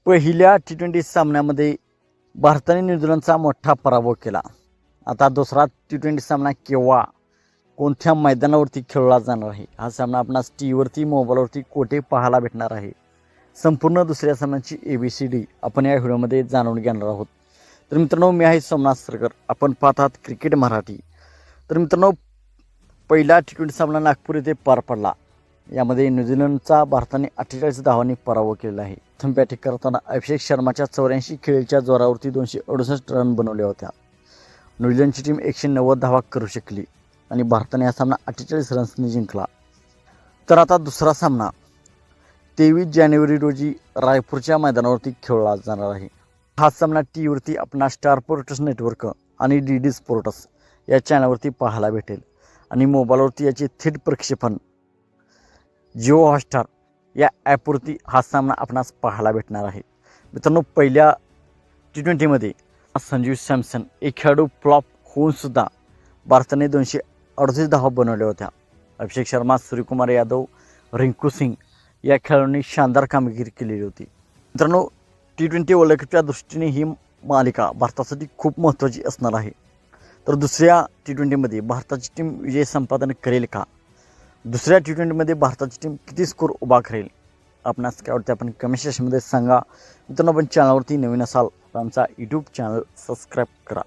पहिल्या T20 सामन्यामध्ये भारताने न्यूझीलंडचा मोठा पराभव केला. आता दुसरा T20 सामना केव्हा कोणत्या मैदानावरती खेळला जाणार आहे, हा सामना आपणास टीव्हीवरती मोबाईलवरती कोठे पाहायला भेटणार आहे, संपूर्ण दुसऱ्या सामन्याची ABCD आपण या व्हिडिओमध्ये जाणून घेणार आहोत. तर मित्रांनो, मी आहे सोमनाथ सरकर, आपण पाहतात क्रिकेट मराठी. तर मित्रांनो, पहिला T20 सामना नागपूर येथे पार पडला. यामध्ये न्यूझीलंडचा भारताने 48 धावांनी पराभव केलेला आहे. प्रथम बॅटिंग करताना अभिषेक शर्माच्या 84 खेळीच्या जोरावरती 268 रन बनवल्या होत्या. न्यूझीलंडची टीम 190 धावा करू शकली आणि भारताने हा सामना 48 रन्सने जिंकला. तर आता दुसरा सामना 23 जानेवारी रोजी रायपूरच्या मैदानावरती खेळला जाणार आहे. हा सामना टीव्हीवरती आपण स्टार स्पोर्ट्स नेटवर्क आणि DD स्पोर्ट्स या चॅनलवरती पाहायला भेटेल आणि मोबाईलवरती याचे थेट प्रक्षेपण जिओ हॉटस्टार या ॲपवरती हा सामना आपणास पाहायला भेटणार आहे. मित्रांनो, पहिल्या T20मध्ये संजू सॅमसन एक खेळाडू फ्लॉप होऊनसुद्धा भारताने 238 धावा बनवल्या होत्या. अभिषेक शर्मा, सूर्यकुमार यादव, रिंकू सिंग या खेळाडूंनी शानदार कामगिरी केलेली होती. मित्रांनो, T20 वर्ल्ड कपच्या दृष्टीने ही मालिका भारतासाठी खूप महत्त्वाची असणार आहे. तर दुसऱ्या T20मध्ये भारताची टीम विजय संपादन करेल का? दुसऱ्या T20मध्ये भारताची टीम किती स्कोर उभा करेल? आपणास काय वाटते आपण कमेंट सेक्शनमध्ये सांगा. मित्रांनो, आपण चॅनलवरती नवीन असाल तर आमचा यूट्यूब चॅनल सबस्क्राईब करा.